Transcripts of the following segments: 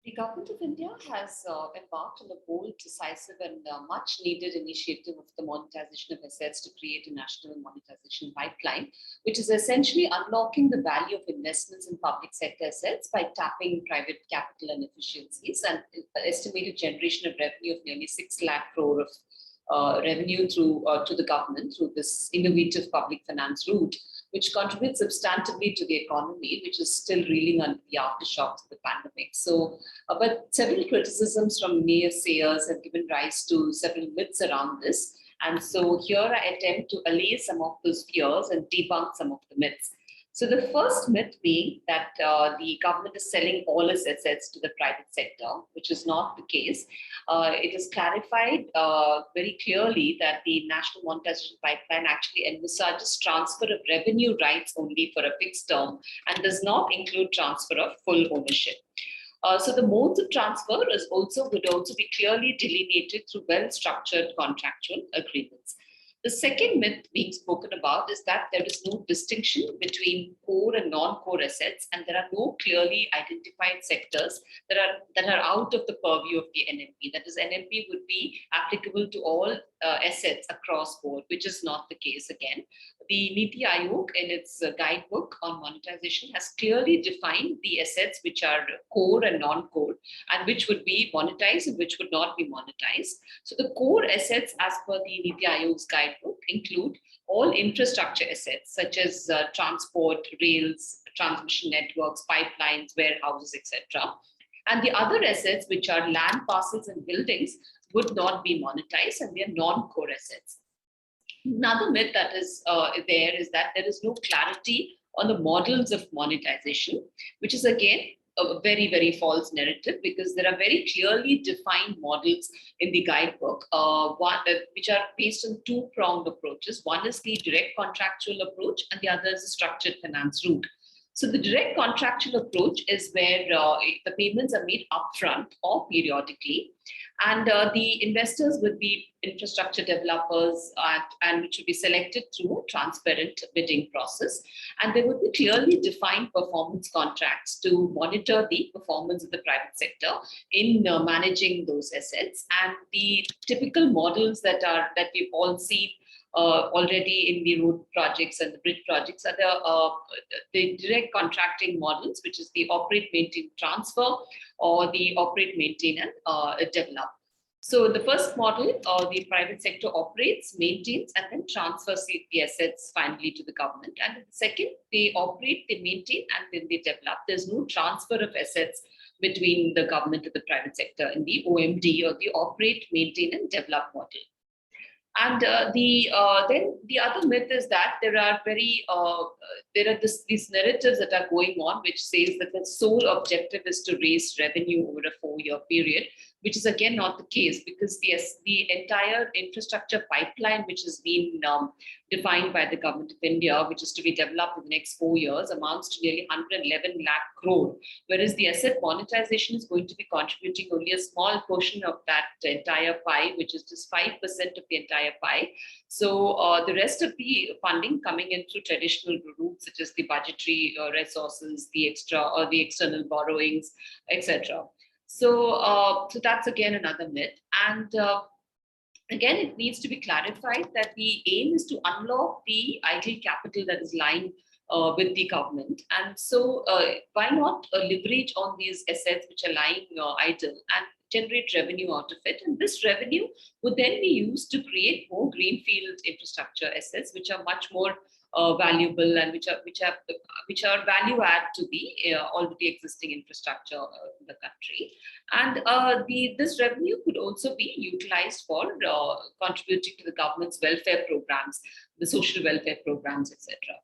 The Government of India has embarked on a bold, decisive, and much needed initiative of the monetization of assets to create a national monetization pipeline, which is essentially unlocking the value of investments in public sector assets by tapping private capital and efficiencies, and estimated generation of revenue of nearly 6 lakh crore of revenue through to the government through this innovative public finance route, which contributes substantively to the economy, which is still reeling under the aftershocks of the pandemic. But several criticisms from naysayers have given rise to several myths around this. And so here I attempt to allay some of those fears and debunk some of the myths. So the first myth being that the government is selling all its assets to the private sector, which is not the case. It is clarified very clearly that the National Monetization Pipeline actually envisages transfer of revenue rights only for a fixed term and does not include transfer of full ownership. So the modes of transfer would also be clearly delineated through well-structured contractual agreements. The second myth being spoken about is that there is no distinction between core and non-core assets, and there are no clearly identified sectors that are out of the purview of the NMP. That is, NMP would be applicable to all assets across board, which is not the case again. The Niti Aayog, in its guidebook on monetization, has clearly defined the assets which are core and non-core, and which would be monetized and which would not be monetized. So the core assets, as per the Niti Aayog's guidebook, include all infrastructure assets such as transport, rails, transmission networks, pipelines, warehouses, etc. And the other assets, which are land parcels and buildings, would not be monetized, and they are non-core assets. Another myth that is there is that there is no clarity on the models of monetization, which is again a very, very false narrative, because there are very clearly defined models in the guidebook, which are based on two-pronged approaches. One is the direct contractual approach, and the other is the structured finance route. So the direct contractual approach is where the payments are made upfront or periodically, and the investors would be infrastructure developers, and which would be selected through a transparent bidding process. And there would be clearly defined performance contracts to monitor the performance of the private sector in managing those assets. And the typical models that we've all seen already in the road projects and the bridge projects are the direct contracting models, which is the operate, maintain, transfer, or the operate, maintain, and develop. So the first model, the private sector operates, maintains, and then transfers the assets finally to the government. And the second, they operate, they maintain, and then they develop. There's no transfer of assets between the government and the private sector in the OMD, or the operate, maintain, and develop model. And then the other myth is that there are these narratives that are going on, which says that the sole objective is to raise revenue over a 4-year period, which is again not the case, because the entire infrastructure pipeline, which has been defined by the Government of India, which is to be developed in the next 4 years, amounts to nearly 111 lakh crore, whereas the asset monetization is going to be contributing only a small portion of that entire pie, which is just 5% of the entire pie. So the rest of the funding coming in through traditional routes, such as the budgetary resources, the external borrowings, etc. So that's again another myth. And again, it needs to be clarified that the aim is to unlock the idle capital that is lying with the government. And so why not leverage on these assets which are lying idle and generate revenue out of it? And this revenue would then be used to create more greenfield infrastructure assets, which are much more valuable, and which are value add to the already existing infrastructure in the country. And this revenue could also be utilized for contributing to the government's welfare programs, the social welfare programs, etc.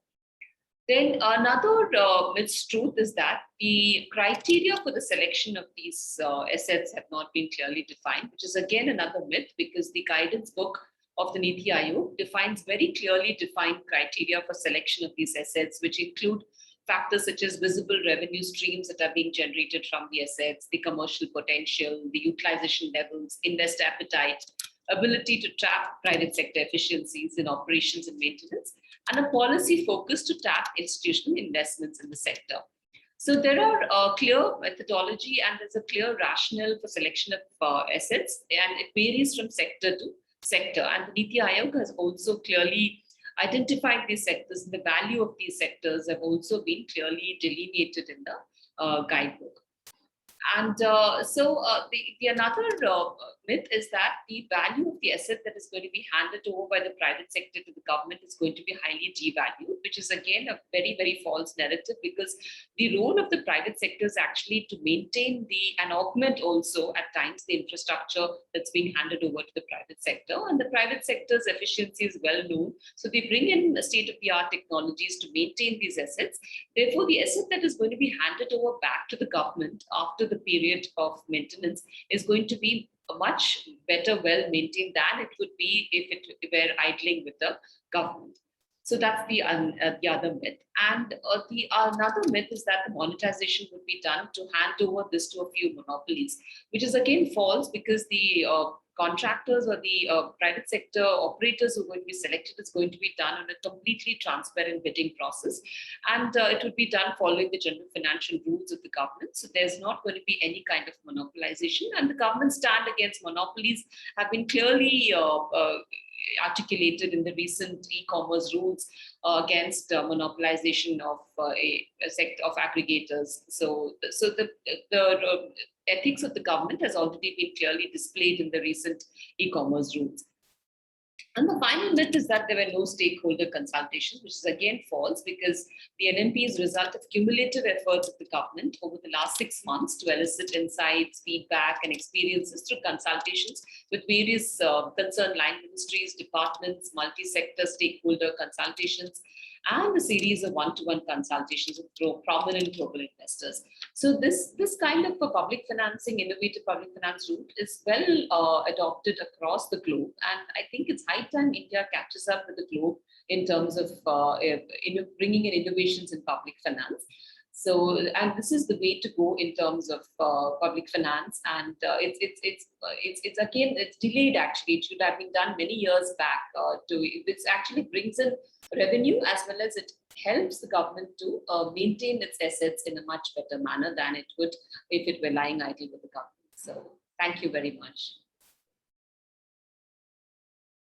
Then another truth is that the criteria for the selection of these assets have not been clearly defined, which is again another myth, because the guidance book of the Niti Aayog defines very clearly defined criteria for selection of these assets, which include factors such as visible revenue streams that are being generated from the assets, the commercial potential, the utilization levels, investor appetite, ability to tap private sector efficiencies in operations and maintenance, and a policy focus to tap institutional investments in the sector. So there are clear methodology and there's a clear rationale for selection of assets, and it varies from sector to sector. And the Niti Aayog has also clearly identified these sectors, and the value of these sectors have also been clearly delineated in the guidebook. And the another myth is that the value of the asset that is going to be handed over by the private sector to the government is going to be highly devalued, which is again a very, very false narrative, because the role of the private sector is actually to maintain and augment also at times the infrastructure that's being handed over to the private sector. And the private sector's efficiency is well known. So they bring in state-of-the-art technologies to maintain these assets. Therefore, the asset that is going to be handed over back to the government after the period of maintenance is going to be much better, well maintained than it would be if it were idling with the government. So that's the other myth. And the another myth is that the monetization would be done to hand over this to a few monopolies, which is again false, because the contractors or the private sector operators who are going to be selected is going to be done on a completely transparent bidding process. And it would be done following the general financial rules of the government. So there's not going to be any kind of monopolization. And the government's stand against monopolies have been clearly articulated in the recent e-commerce rules against monopolization of a sector of aggregators. So the ethics of the government has already been clearly displayed in the recent e-commerce rules. And the final myth is that there were no stakeholder consultations, which is again false, because the NMP is a result of cumulative efforts of the government over the last 6 months to elicit insights, feedback, and experiences through consultations with various concerned line ministries, departments, multi-sector stakeholder consultations, and a series of one-to-one consultations with prominent global investors. So this kind of a public financing, innovative public finance route is well adopted across the globe. And I think it's high time India catches up with the globe in terms of bringing in innovations in public finance. So, and this is the way to go in terms of public finance. And it's delayed actually. It should have been done many years back. This actually brings in revenue, as well as it helps the government to maintain its assets in a much better manner than it would if it were lying idle with the government. So thank you very much.